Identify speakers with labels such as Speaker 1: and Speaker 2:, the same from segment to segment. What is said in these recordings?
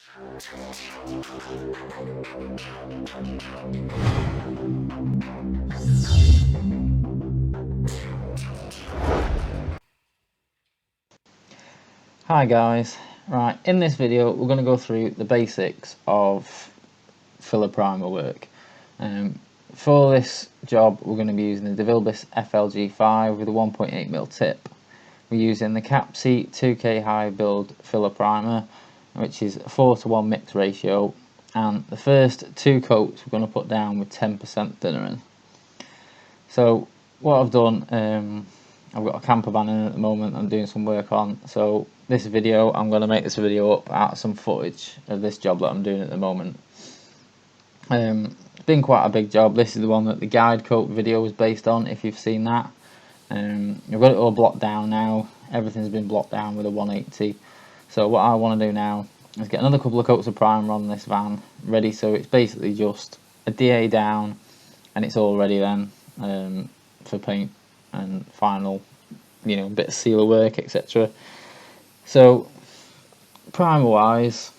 Speaker 1: Hi guys, right, in this video we're going to go through the basics of filler primer work. For this job we're going to be using the Devilbiss FLG 5 with a 1.8mm tip. We're using the Capsi 2K high build filler primer, which is a 4:1 mix ratio, and the first 2 coats we're going to put down with 10% thinner in. So what I've done, I've got a camper van in at the moment I'm doing some work on, so this video, I'm going to make this video up out of some footage of this job that I'm doing at the moment. It's been quite a big job. This is the one that the guide coat video was based on, if you've seen that. I've got it all blocked down now, everything's been blocked down with a 180. So what I want to do now is get another couple of coats of primer on this van ready, so it's basically just a DA down and it's all ready then for paint and final, bit of sealer work, etc. So primer wise,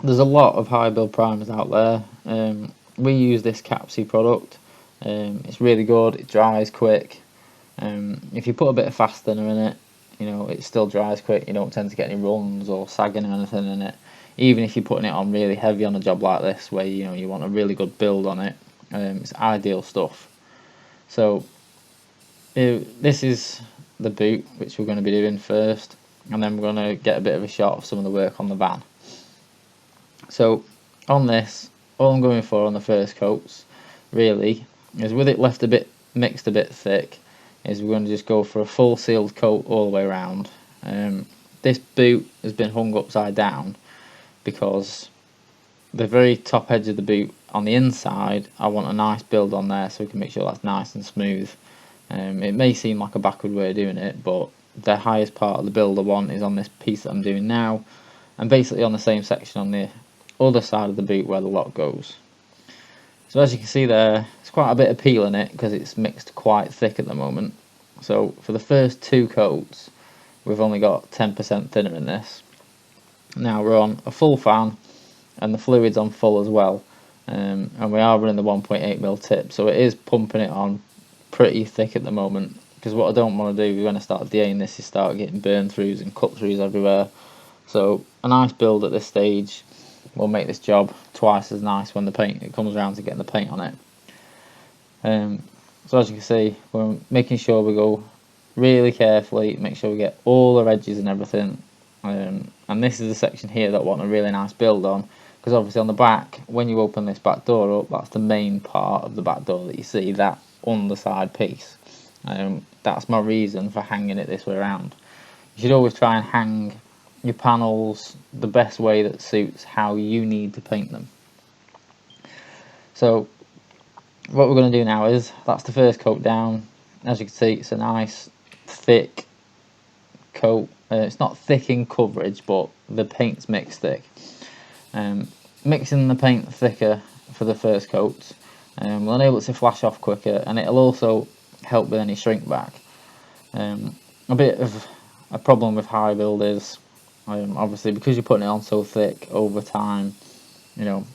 Speaker 1: there's a lot of high build primers out there. We use this Capsi product. It's really good, it dries quick. If you put a bit of fast thinner in it, it still dries quick. You don't tend to get any runs or sagging or anything in it. Even if you're putting it on really heavy on a job like this, where you want a really good build on it, it's ideal stuff. So this is the boot, which we're going to be doing first, and then we're going to get a bit of a shot of some of the work on the van. So on this, all I'm going for on the first coats really is, with it left a bit mixed a bit thick, is we're going to just go for a full sealed coat all the way around. This boot has been hung upside down because the very top edge of the boot on the inside, I want a nice build on there so we can make sure that's nice and smooth. It may seem like a backward way of doing it, but the highest part of the build I want is on this piece that I'm doing now, and basically on the same section on the other side of the boot where the lock goes. So as you can see there, it's quite a bit of peel in it because it's mixed quite thick at the moment. So for the first 2 coats, we've only got 10% thinner in this. Now we're on a full fan and the fluid's on full as well, and we are running the 1.8mm tip, so it is pumping it on pretty thick at the moment, because what I don't want to do when I start DAing this is start getting burn throughs and cut throughs everywhere. So a nice build at this stage will make this job twice as nice when it comes around to getting the paint on it. So as you can see, we're making sure we go really carefully, make sure we get all the edges and everything. And this is the section here that I want a really nice build on, because obviously on the back, when you open this back door up, that's the main part of the back door that you see, that underside piece. That's my reason for hanging it this way around. You should always try and hang your panels the best way that suits how you need to paint them. So what we're going to do now is, that's the first coat down. As you can see, it's a nice thick coat. It's not thick in coverage, but the paint's mixed thick. Mixing the paint thicker for the first coats will enable it to flash off quicker, and it'll also help with any shrink back. A bit of a problem with high build is, obviously because you're putting it on so thick over time,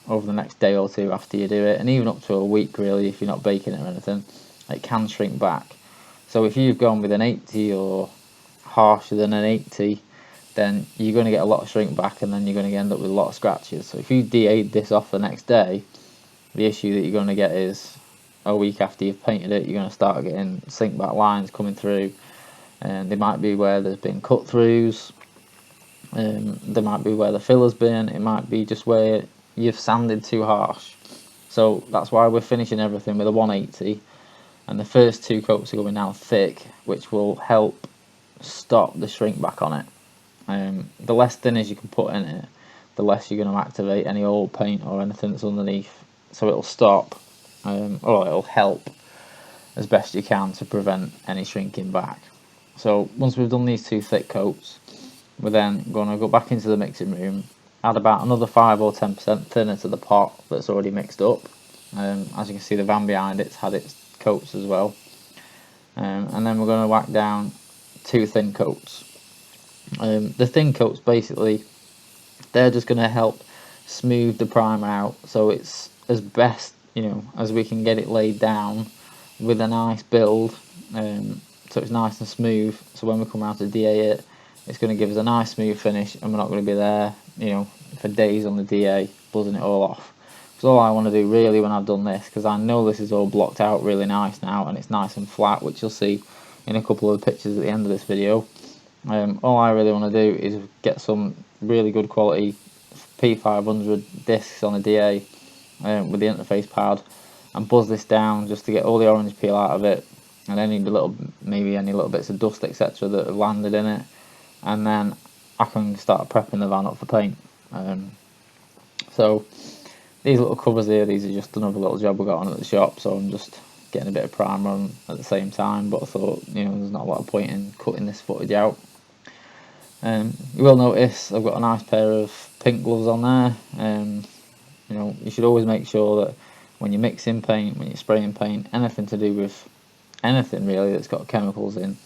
Speaker 1: over the next day or 2 after you do it, and even up to a week really if you're not baking it or anything, it can shrink back. So if you've gone with an 80 or harsher than an 80, then you're going to get a lot of shrink back, and then you're going to end up with a lot of scratches. So if you DA'd this off the next day, the issue that you're going to get is, a week after you've painted it, you're going to start getting sink back lines coming through, and they might be where there's been cut throughs, there might be where the filler's been, it might be just where you've sanded too harsh. So that's why we're finishing everything with a 180, and the first 2 coats are going down thick, which will help stop the shrink back on it. The less thinners you can put in it, the less you're going to activate any old paint or anything that's underneath, so it'll stop, or it'll help as best you can to prevent any shrinking back. So once we've done these 2 thick coats, we're then going to go back into the mixing room, add about another 5 or 10% thinner to the pot that's already mixed up. As you can see, the van behind it's had its coats as well, and then we're going to whack down 2 thin coats. The thin coats basically They're just going to help smooth the primer out, so it's as best, you know, as we can get it laid down with a nice build, so it's nice and smooth, so when we come around to DA it, it's going to give us a nice smooth finish, and we're not going to be there, you know, for days on the DA buzzing it all off. So all I want to do really when I've done this, because I know this is all blocked out really nice now and it's nice and flat, which you'll see in a couple of pictures at the end of this video. All I really want to do is get some really good quality P500 discs on a DA with the interface pad and buzz this down just to get all the orange peel out of it, and maybe any little bits of dust etc that have landed in it, and then I can start prepping the van up for paint. So these little covers here, these are just another little job we got on at the shop, so I'm just getting a bit of primer on at the same time, but I thought, you know, there's not a lot of point in cutting this footage out. You will notice I've got a nice pair of pink gloves on there. You know, you should always make sure that when you're mixing paint, when you're spraying paint, anything to do with anything really that's got chemicals in,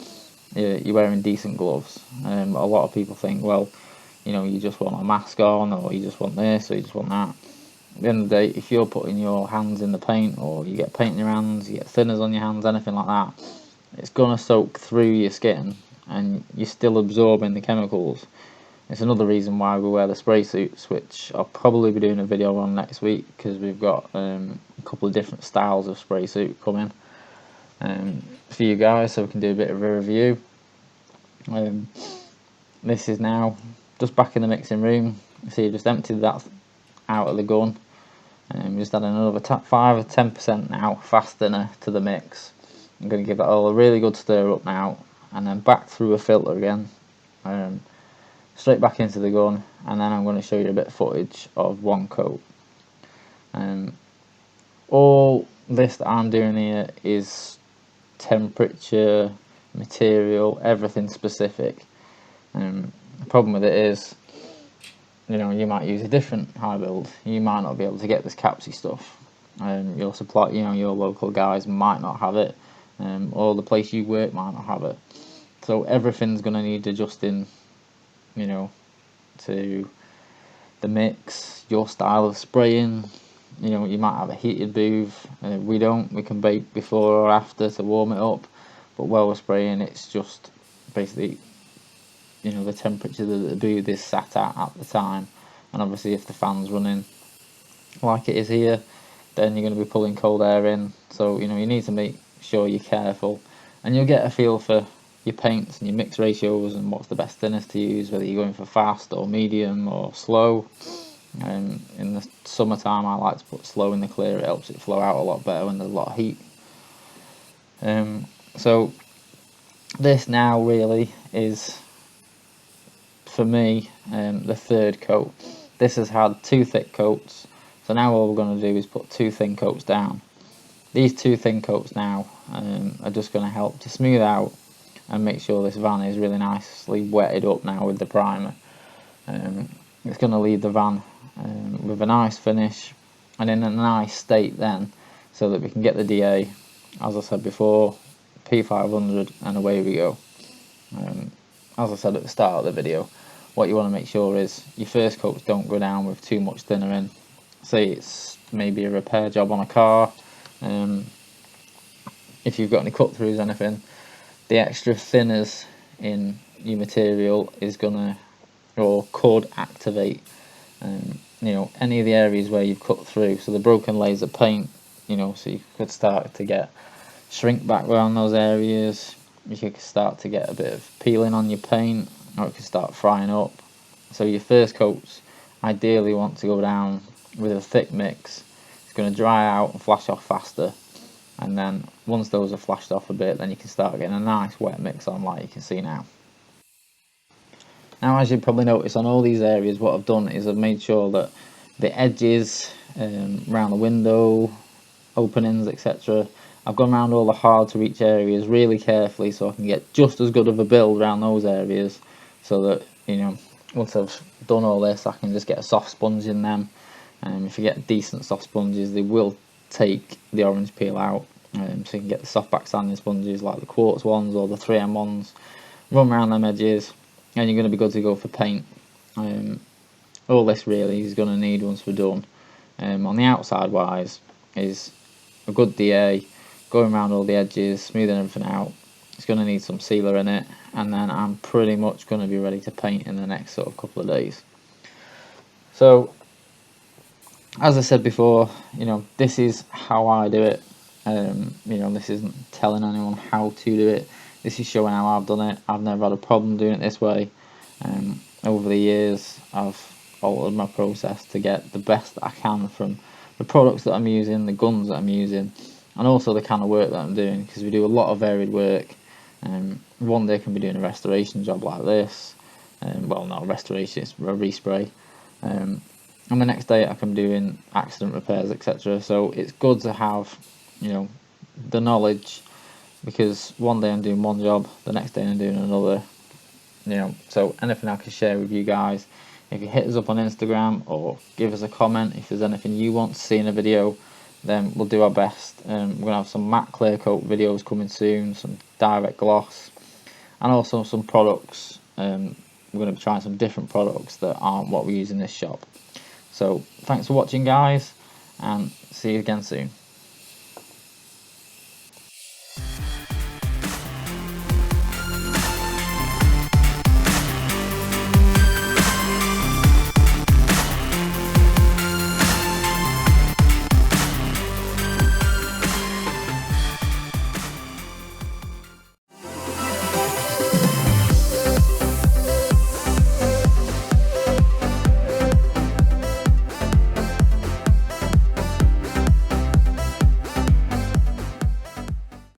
Speaker 1: you're wearing decent gloves. A lot of people think, well, you know, you just want a mask on, or you just want this, or you just want that. At the end of the day, if you're putting your hands in the paint, or you get paint in your hands, you get thinners on your hands, anything like that, it's going to soak through your skin and you're still absorbing the chemicals. It's another reason why we wear the spray suits, which I'll probably be doing a video on next week, because we've got a couple of different styles of spray suit coming for you guys, so we can do a bit of a review. This is now just back in the mixing room. See, just emptied that out of the gun, and just adding another 5 or 10% now fast thinner to the mix. I'm going to give that all a really good stir up now, and then back through a filter again, straight back into the gun, and then I'm going to show you a bit of footage of one coat. All this that I'm doing here is temperature, material, everything specific. The problem with it is, you know, you might use a different high build, you might not be able to get this capsy stuff. Your supply, you know, your local guys might not have it, or the place you work might not have it. So everything's going to need adjusting, you know, to the mix, your style of spraying. You know, you might have a heated booth, we don't. We can bake before or after to warm it up, but while we're spraying, it's just basically, you know, the temperature that the booth is sat at the time. And obviously if the fan's running like it is here, then you're going to be pulling cold air in, so you know, you need to make sure you're careful, and you'll get a feel for your paints and your mix ratios and what's the best thinners to use, whether you're going for fast or medium or slow. In the summertime I like to put slow in the clear, it helps it flow out a lot better when there's a lot of heat. So this now really is, for me, the third coat. This has had 2 thick coats, so now all we're going to do is put 2 thin coats down. These 2 thin coats now are just going to help to smooth out and make sure this van is really nicely wetted up now with the primer. It's going to leave the van with a nice finish and in a nice state then, so that we can get the DA, as I said before, P500, and away we go. As I said at the start of the video, what you want to make sure is your first coats don't go down with too much thinner in. Say it's maybe a repair job on a car, if you've got any cut throughs, anything, the extra thinners in your material is gonna, or could activate, you know, any of the areas where you've cut through. So the broken layers of paint, you know, so you could start to get shrink back around those areas. You could start to get a bit of peeling on your paint, or it could start frying up. So your first coats ideally want to go down with a thick mix. It's going to dry out and flash off faster, and then once those are flashed off a bit, then you can start getting a nice wet mix on, like you can see now. Now, as you probably notice, on all these areas what I've done is I've made sure that the edges around the window openings etc, I've gone around all the hard to reach areas really carefully, so I can get just as good of a build around those areas, so that, you know, once I've done all this, I can just get a soft sponge in them. If you get decent soft sponges, they will take the orange peel out, so you can get the soft back sanding sponges like the quartz ones or the 3M ones, run around them edges, and you're going to be good to go for paint. all this really is going to need once we're done, on the outside wise, is a good DA, going around all the edges, smoothing everything out. It's going to need some sealer in it, and then I'm pretty much going to be ready to paint in the next sort of couple of days. So as I said before, you know, this is how I do it. You know, this isn't telling anyone how to do it. This is showing how I've done it. I've never had a problem doing it this way. Over the years, I've altered my process to get the best that I can from the products that I'm using, the guns that I'm using, and also the kind of work that I'm doing, because we do a lot of varied work. One day I can be doing a restoration job like this, well, not a restoration, it's a respray, and the next day I can be doing accident repairs, etc. So it's good to have, you know, the knowledge, because one day I'm doing one job, the next day I'm doing another, you know. So anything I can share with you guys, if you hit us up on Instagram or give us a comment if there's anything you want to see in a video, then we'll do our best. We're going to have some matte clear coat videos coming soon, some direct gloss, and also some products. We're going to be trying some different products that aren't what we use in this shop. So thanks for watching, guys, and see you again soon.